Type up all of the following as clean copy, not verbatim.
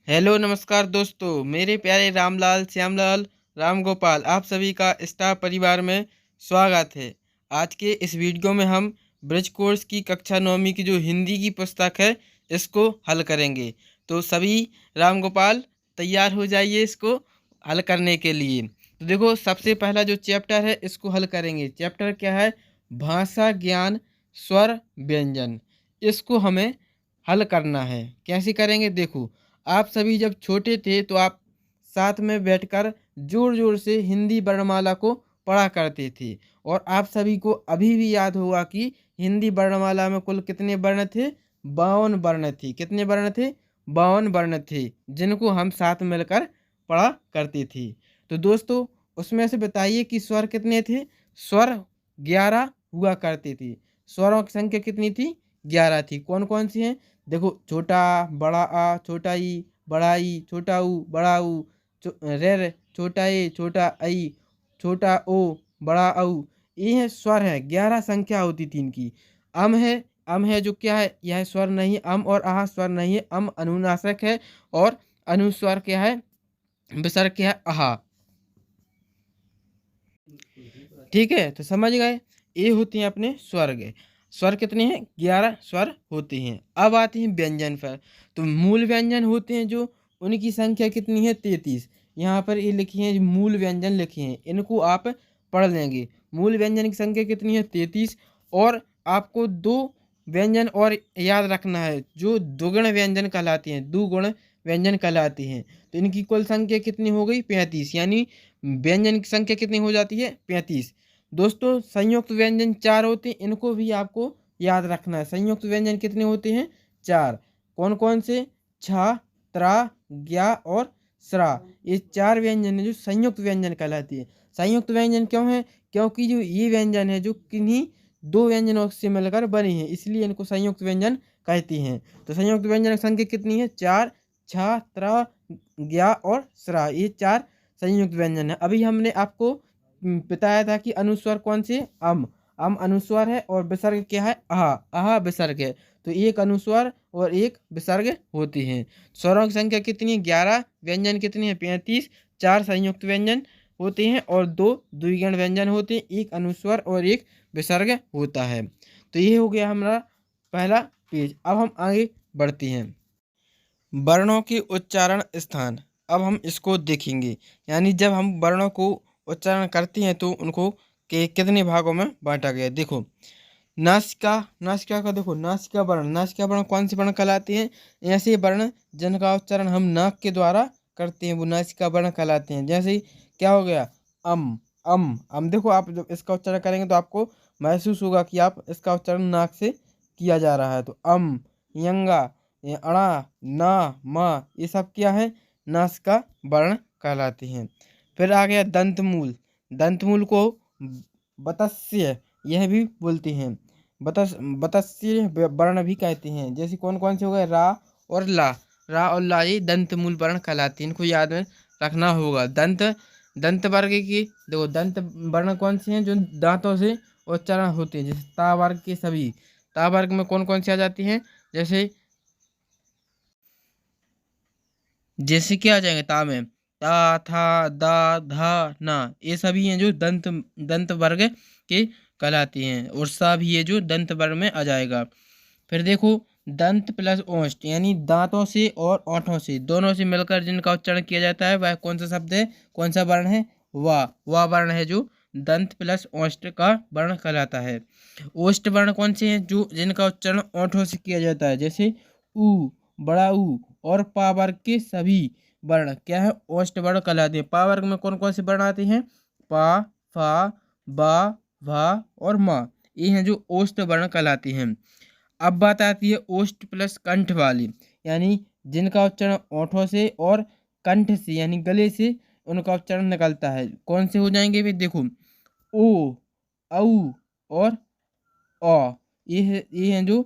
Hello नमस्कार दोस्तों, मेरे प्यारे रामलाल, श्यामलाल, राम गोपाल, आप सभी का स्टार परिवार में स्वागत है। आज के इस वीडियो में हम ब्रिज कोर्स की कक्षा 9वीं की जो हिंदी की पुस्तक है इसको हल करेंगे। तो सभी राम गोपाल तैयार हो जाइए इसको हल करने के लिए। तो देखो, सबसे पहला जो चैप्टर है इसको हल करेंगे। चैप्टर क्या है? भाषा ज्ञान स्वर व्यंजन। इसको हमें हल करना है। कैसे करेंगे? देखो, आप सभी जब छोटे थे तो आप साथ में बैठकर जोर जोर से हिंदी वर्णमाला को पढ़ा करते थे। और आप सभी को अभी भी याद होगा कि हिंदी वर्णमाला में कुल कितने वर्ण थे? 52 वर्ण थे। कितने वर्ण थे? 52 वर्ण थे, जिनको हम साथ मिलकर पढ़ा करते थे। तो दोस्तों, उसमें से बताइए कि स्वर कितने थे? स्वर 11 हुआ करते थे। स्वरों की संख्या कितनी थी? 11 थी। कौन कौन सी हैं? देखो, छोटा बड़ा आ, छोटा ई, बड़ा ई, छोटा ऊ, बड़ा ऊ, रेर, छोटा ए, छोटा आई, छोटा ओ, बड़ा औ। ये है स्वर है। 11 संख्या होती थी इनकी। अम है। अम है जो क्या है? यह स्वर नहीं है। अम और आह स्वर नहीं है। अम अनुनासिक है और अनुस्वर क्या है? विसर्ग क्या है? आहा। ठीक है, तो समझ गए। ये होती हैं अपने स्वर्ग। स्वर कितने हैं? 11 स्वर होते हैं। अब आते हैं व्यंजन पर। तो मूल व्यंजन होते हैं जो, उनकी संख्या कितनी है? 33। यहाँ पर ये लिखी है, मूल व्यंजन लिखे हैं, इनको आप पढ़ लेंगे। मूल व्यंजन की संख्या कितनी है? 33। और आपको दो व्यंजन और याद रखना है जो दुगुण व्यंजन कहलाते हैं, दुगुण व्यंजन कहलाते हैं। तो इनकी कुल संख्या कितनी हो गई? 35। यानी व्यंजन की संख्या कितनी हो जाती है? 35। दोस्तों, संयुक्त व्यंजन 4 होते हैं, इनको भी आपको याद रखना है। संयुक्त व्यंजन कितने होते हैं? 4। कौन कौन से? छा, त्रा, ज्ञा और स्रा। ये 4 व्यंजन है जो संयुक्त व्यंजन कहलाती है। संयुक्त व्यंजन क्यों है? क्योंकि जो ये व्यंजन है जो किन्हीं दो व्यंजनों से मिलकर बने हैं, इसलिए इनको संयुक्त व्यंजन कहती हैं। तो संयुक्त व्यंजन की संख्या कितनी है? 4। छा, त्रा, ज्ञा और स्रा, ये 4 संयुक्त व्यंजन है। अभी हमने आपको बताया था कि अनुस्वर कौन से? अम अनुस्वर है और विसर्ग क्या है? आहा। आहा विसर्ग है। तो एक अनुस्वर और एक विसर्ग होते हैं। स्वरों की संख्या कितनी है? 11। व्यंजन कितनी है? 35। 4 संयुक्त व्यंजन होते हैं और 2 द्विगुण व्यंजन होते हैं। एक अनुस्वर और एक विसर्ग होता है। तो ये हो गया हमारा पहला पेज। अब हम आगे बढ़ते हैं। वर्णों के उच्चारण स्थान। अब हम इसको देखेंगे। यानी जब हम वर्णों को उच्चारण करते हैं तो उनको के कितने भागों में बांटा गया है। देखो, नासिका। नासिका का देखो, नासिका वर्ण। नासिका वर्ण कौन से वर्ण कहलाते हैं? ऐसे वर्ण जिनका उच्चारण हम नाक के द्वारा करते हैं वो नासिका वर्ण कहलाते हैं। जैसे क्या हो गया? अम। अम देखो, आप जब इसका उच्चारण करेंगे तो आपको महसूस होगा कि आप इसका उच्चारण नाक से किया जा रहा है। तो अम, यंगा, ये अणा, ना, मा, ये सब क्या है? नासिका वर्ण कहलाते हैं। फिर आ गया दंतमूल। दंतमूल को बतस्य यह भी बोलते हैं। बतस्य वर्ण भी कहते हैं। जैसे कौन कौन से हो गए? रा और ला। रा और ला ये दंत मूल वर्ण कहलाते हैं, इनको याद में रखना होगा। दंत दंत वर्ग की देखो, दंत वर्ण कौन से हैं? जो दांतों से उच्चारण होते हैं। जैसे ता वर्ग के सभी। ता वर्ग में कौन कौन से आ जाती हैं? जैसे जैसे क्या आ जाएंगे ता में? ता, था, दा, धा, ना, ये सभी हैं जो दंत दंत वर्ग के कहलाती हैं। और सा भी ये जो दंत वर्ग में आ जाएगा। फिर देखो, दंत प्लस ओष्ठ, यानी दांतों से और ओंठों से दोनों से मिलकर जिनका उच्चारण किया जाता है वह कौन सा शब्द है? कौन सा वर्ण है? वाह वर्ण है जो दंत प्लस ओष्ठ का वर्ण कहलाता है। ओष्ठ वर्ण कौन से हैं? जो जिनका उच्चारण ओंठों से किया जाता है। जैसे ऊ, बड़ा ऊ और पा वर्ग के सभी वर्ण क्या है? ओष्ठ वर्ण कहलाते हैं। पा वर्ग में कौन कौन से वर्ण आते हैं? पा, फा, बा, भा और मा, ये हैं जो ओष्ठ वर्ण कहलाते हैं। अब बात आती है ओष्ठ प्लस कंठ वाली, यानी जिनका उच्चारण ओंठों से और कंठ से यानी गले से उनका उच्चारण निकलता है। कौन से हो जाएंगे? भी देखो, ओ, औ और अ, ये हैं जो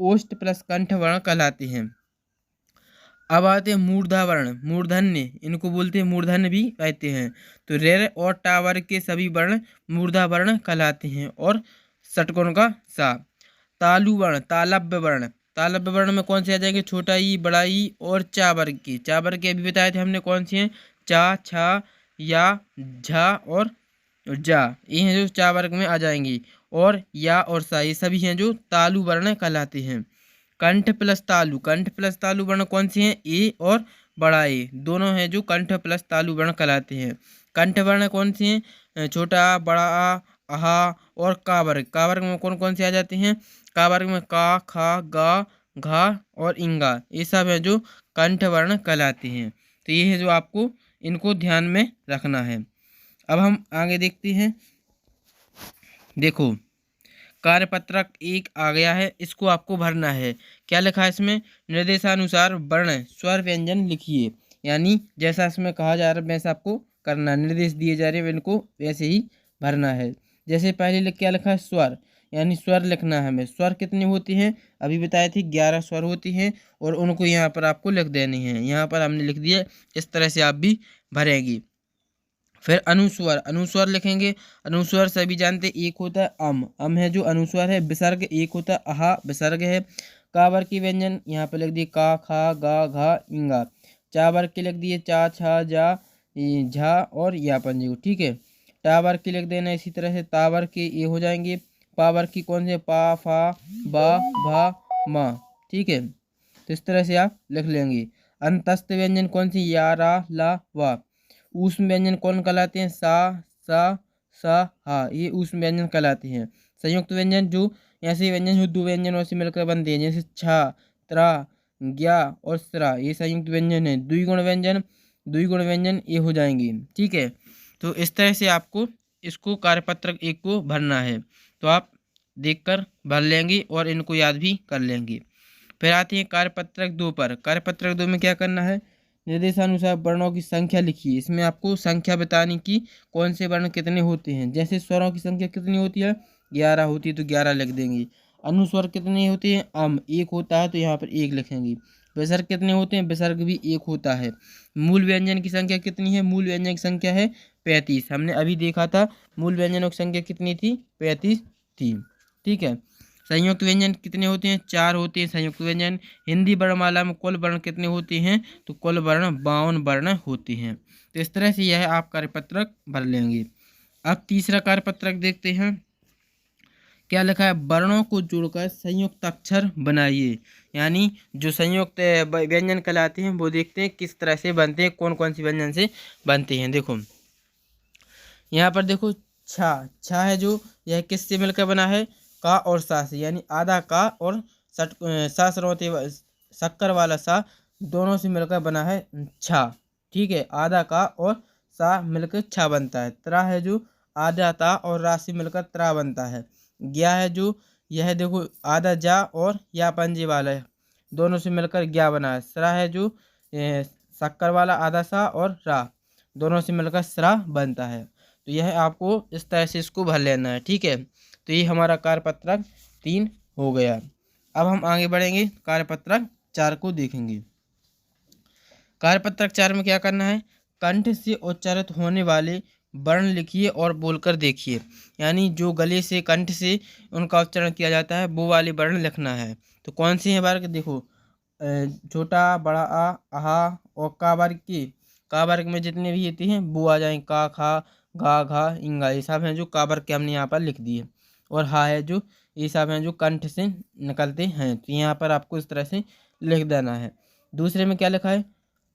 ओष्ठ प्लस कंठ वर्ण कहलाते हैं। अब आते हैं मूर्धा वर्ण। मूर्धन्य इनको बोलते हैं, मूर्धन्य भी कहते हैं। तो रेर और टावर के सभी वर्ण मूर्धा वर्ण कहलाते हैं। और षटकोण का सा। तालु वर्ण, तालव्य वर्ण, तालव्य वर्ण में कौन से आ जाएंगे, छोटा ई, बड़ा ई और चा वर्ग की। चा वर्ग के अभी बताए थे हमने कौन सी हैं, चा, छा, या, झा और जा, ये हैं जो चा वर्ग में आ जाएंगी। और या और सा, ये सभी हैं जो तालु वर्ण कहलाते हैं। कंठ प्लस तालु, कंठ प्लस तालु वर्ण कौन से हैं, ए और बड़ा ए, दोनों हैं जो कंठ प्लस तालु वर्ण कहलाते हैं। कंठ वर्ण कौन से हैं, छोटा, बड़ा आ, अहा और का वर्ग। का वर्ग में कौन कौन से आ जाते हैं, का वर्ग में का, खा, गा, घा और इंगा, ये सब है जो कंठ वर्ण कहलाते हैं। तो ये है जो आपको इनको ध्यान में रखना है। अब हम आगे देखते हैं। देखो कार्यपत्रक 1 आ गया है, इसको आपको भरना है। क्या लिखा है इसमें, निर्देशानुसार वर्ण स्वर व्यंजन लिखिए। यानी जैसा इसमें कहा जा रहा है वैसा आपको करना है, निर्देश दिए जा रहे हैं इनको वैसे ही भरना है। जैसे पहले क्या लिखा है, स्वर, यानी स्वर लिखना है हमें। स्वर कितने होते हैं, अभी बताए थे 11 स्वर होती हैं और उनको यहाँ पर आपको लिख देने हैं। यहाँ पर हमने लिख दिया, इस तरह से आप भी भरेंगी। फिर अनुस्वर, अनुस्वर लिखेंगे। अनुस्वर सभी जानते, एक होता है अम है जो अनुस्वर है। विसर्ग एक होता है अहा, विसर्ग है। का वर्ग के व्यंजन यहाँ पे लिख दिए, का, खा, गा, घा, इंगा। चा वर्ग के लिख दिए, चा, छा, जा, झा और या पंजी, ठीक है। टा वर्ग के लिख देना इसी तरह से। ता वर्ग के ये हो जाएंगे। पा वर्ग की कौन से, पा, फा, बा, भा, मा, ठीक है। तो इस तरह से आप लिख लेंगे। अंतस्थ व्यंजन कौन सी, या, रा, ला, वा। ऊष्म व्यंजन कौन कहलाते हैं, सा, हा, ये ऊष्म व्यंजन कहलाते हैं। संयुक्त व्यंजन जो ऐसे व्यंजन जो 2 व्यंजनों से मिलकर बनते हैं, जैसे छा, त्रा, ज्ञा और स्रा, ये संयुक्त व्यंजन है। द्विगुण व्यंजन, द्विगुण व्यंजन ये हो जाएंगे, ठीक है। तो इस तरह से आपको इसको कार्यपत्रक 1 को भरना है। तो आप देखकर भर लेंगे और इनको याद भी कर लेंगे। फिर आते हैं कार्यपत्रक 2 पर। कार्यपत्रक 2 में क्या करना है, निर्देशानुसार वर्णों की संख्या लिखिए। इसमें आपको संख्या बताने की, कौन से वर्ण कितने होते हैं। जैसे स्वरों की संख्या कितनी होती है, 11 होती है तो 11 लिख देंगे। अनुस्वर कितने होते हैं, अम 1 होता है तो यहाँ पर 1 लिखेंगे। विसर्ग कितने होते हैं, विसर्ग भी 1 होता है। मूल व्यंजन की संख्या कितनी है, मूल व्यंजन की संख्या है 35। हमने अभी देखा था मूल व्यंजनों की संख्या कितनी थी, 35 थी, ठीक है। संयुक्त व्यंजन कितने होते हैं, 4 होते हैं संयुक्त व्यंजन। हिंदी वर्णमाला में कुल वर्ण कितने होते हैं, तो कुल वर्ण 52 वर्ण होते हैं। तो इस तरह से यह आप कार्यपत्रक भर लेंगे। अब तीसरा कार्यपत्रक देखते हैं। क्या लिखा है, वर्णों को जोड़कर संयुक्त अक्षर बनाइए। यानी जो संयुक्त व्यंजन कहलाते हैं वो देखते हैं किस तरह से बनते हैं, कौन कौन सी व्यंजन से बनते हैं। देखो यहाँ पर देखो, छा है जो, यह किससे मिलकर बना है, का और सा से, यानी आधा का और सा सरवती शक्कर वाला सा दोनों से मिलकर बना है छा, ठीक है। आधा का और सा मिलकर छा बनता है। त्रा है जो, आधा ता और रा से मिलकर त्रा बनता है। ज्ञा है जो, यह देखो आधा जा और या पंजे वाला है, दोनों से मिलकर ज्ञा बना है। सरा है जो, शक्कर वाला आधा सा और रा दोनों से मिलकर सरा बनता है। तो यह आपको इस तरह से इसको भर लेना है, ठीक है। तो ये हमारा कार्यपत्रक 3 हो गया। अब हम आगे बढ़ेंगे, कार्यपत्रक 4 को देखेंगे। कार्यपत्रक 4 में क्या करना है, कंठ से उच्चारित होने वाले वर्ण लिखिए और बोलकर देखिए। यानी जो गले से, कंठ से उनका उच्चारण किया जाता है वो वाले वर्ण लिखना है। तो कौन से हैं वर्ग, देखो छोटा, बड़ा आ, आहा और का वर्ग की, का वर्ग में जितने भी होते हैं वो आ जाएंगे, का, खा, गा, घा, इंगा, ये सब हैं जो का वर्ग के हमने यहाँ पर लिख दिए। और हा है जो, ये सब हैं जो कंठ से निकलते हैं। तो यहाँ पर आपको इस तरह से लिख देना है। दूसरे में क्या लिखा है,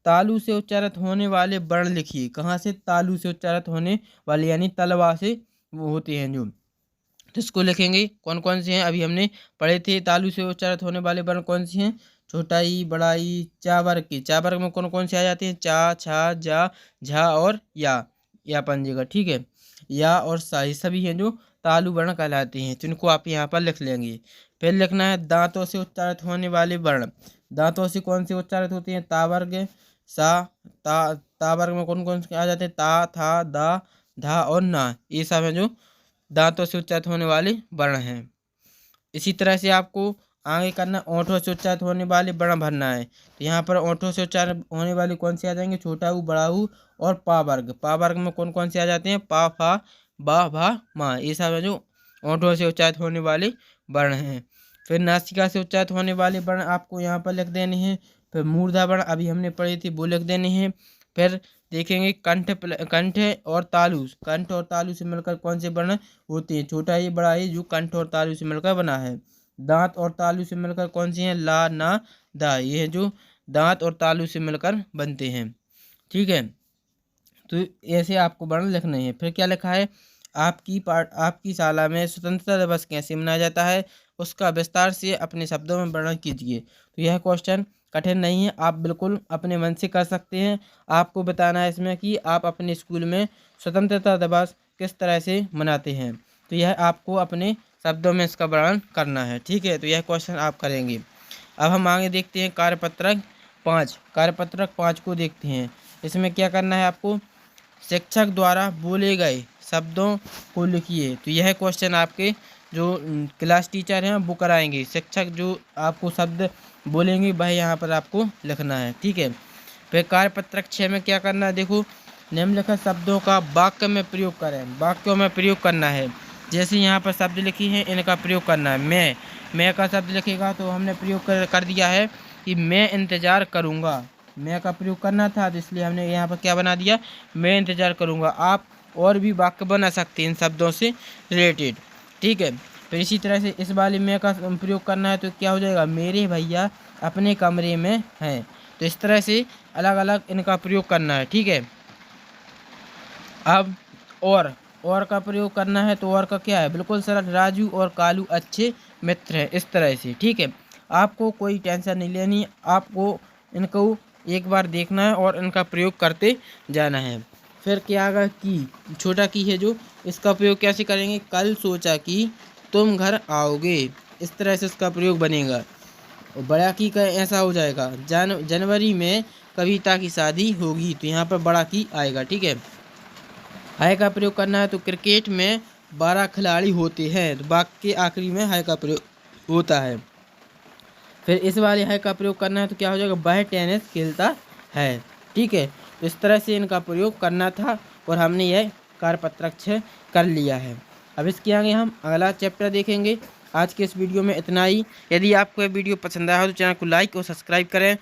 तालु से उच्चारित होने वाले वर्ण लिखिए। कहाँ से, तालु से उच्चारित होने वाले, यानी तलवा से वो होते हैं जो, तो इसको लिखेंगे। कौन कौन से हैं, अभी हमने पढ़े थे। तालु से उच्चारित होने वाले वर्ण कौन से हैं, छोटा ई, बड़ा ई। चा वर्ग के, चा वर्ग में कौन कौन से आ जाते हैं, चा, छा, जा, झा और या पंजेगा, ठीक है। या और सा, ये सभी हैं जो तालु वर्ण कहलाते हैं। तो इनको आप यहाँ पर लिख लेंगे। फिर लिखना है दांतों से उच्चारित होने वाले वर्ण। दांतों से कौन से उच्चारित होते हैं, ता वर्ग, सा, ता वर्ग में कौन कौन से आ जाते हैं, ता, था, दा, धा और ना, ये सब हैं जो दांतों से उच्चारित होने वाले वर्ण हैं। इसी तरह से आपको आगे करना, ओंठों से उच्चारित होने वाले वर्ण भरना है। तो यहाँ पर ओंठों से उच्चारित होने वाले कौन से आ जाएंगे, छोटा ऊ, बड़ा ऊ और पा वर्ग। पा वर्ग में कौन कौन से आ जाते हैं, पा, फा, बा, भा, मा, ये सब है जो ओंठों से उच्चारित होने वाले वर्ण हैं। फिर नासिका से उच्चारित होने वाले वर्ण आपको यहाँ पर लिख देने हैं। फिर मूर्धा वर्ण अभी हमने पढ़े थे वो लिख देने हैं। फिर देखेंगे कंठ और तालु, कंठ और तालु से मिलकर कौन से वर्ण होते हैं, छोटा ये बड़ा ये जो कंठ और तालु से मिलकर बना है। दांत और तालु से मिलकर कौन सी हैं, ला ना दा, ये है जो दांत और तालु से मिलकर बनते हैं। ठीक है, तो ऐसे आपको वर्ण लिखने हैं। फिर क्या लिखा है, आपकी शाला में स्वतंत्रता दिवस कैसे मनाया जाता है, उसका विस्तार से अपने शब्दों में वर्णन कीजिए। तो यह क्वेश्चन कठिन नहीं है, आप बिल्कुल अपने मन से कर सकते हैं। आपको बताना है इसमें कि आप अपने स्कूल में स्वतंत्रता दिवस किस तरह से मनाते हैं। तो यह आपको अपने शब्दों में इसका वर्णन करना है। ठीक है, तो यह क्वेश्चन आप करेंगे। अब हम आगे देखते हैं कार्यपत्रक 5। कार्यपत्रक 5 को देखते हैं। इसमें क्या करना है आपको, शिक्षक द्वारा बोले गए शब्दों को लिखिए। तो यह क्वेश्चन आपके जो क्लास टीचर हैं वो कराएंगे। शिक्षक जो आपको शब्द बोलेंगे वह यहाँ पर आपको लिखना है। ठीक है, फिर कार्यपत्रक 6 में क्या करना है, देखो निम्नलिखित शब्दों का वाक्य में प्रयोग करें। वाक्यों में प्रयोग करना है, जैसे यहाँ पर शब्द लिखी हैं इनका प्रयोग करना है। मैं का शब्द लिखेगा तो हमने प्रयोग कर दिया है कि मैं इंतज़ार करूँगा। मैं का प्रयोग करना था तो इसलिए हमने यहाँ पर क्या बना दिया, मैं इंतज़ार करूँगा। आप और भी वाक्य बना सकते हैं इन शब्दों से रिलेटेड। ठीक है, फिर इसी तरह से इस वाले में का प्रयोग करना है तो क्या हो जाएगा, मेरे भैया अपने कमरे में हैं। तो इस तरह से अलग अलग इनका प्रयोग करना है। ठीक है, अब और का प्रयोग करना है तो और का क्या है, बिल्कुल सरल, राजू और कालू अच्छे मित्र हैं, इस तरह से। ठीक है, आपको कोई टेंशन नहीं लेनी, आपको इनको एक बार देखना है और इनका प्रयोग करते जाना है। फिर क्या आगा की, छोटा की है जो, इसका प्रयोग कैसे करेंगे, कल सोचा कि तुम घर आओगे, इस तरह से इसका प्रयोग बनेगा। और बड़ा की का ऐसा हो जाएगा, जनवरी में कविता की शादी होगी, तो यहाँ पर बड़ा की आएगा। ठीक है, हाय का प्रयोग करना है तो क्रिकेट में 12 खिलाड़ी होते हैं, तो वाक्य के आखिरी में हाय का प्रयोग होता है। फिर इस वाले हाय का प्रयोग करना है तो क्या हो जाएगा, वह टेनिस खेलता है। ठीक है, तो इस तरह से इनका प्रयोग करना था और हमने यह कार्यपत्रक 6 कर लिया है। अब इसके आगे हम अगला चैप्टर देखेंगे। आज के इस वीडियो में इतना ही। यदि आपको यह वीडियो पसंद आया हो तो चैनल को लाइक और सब्सक्राइब करें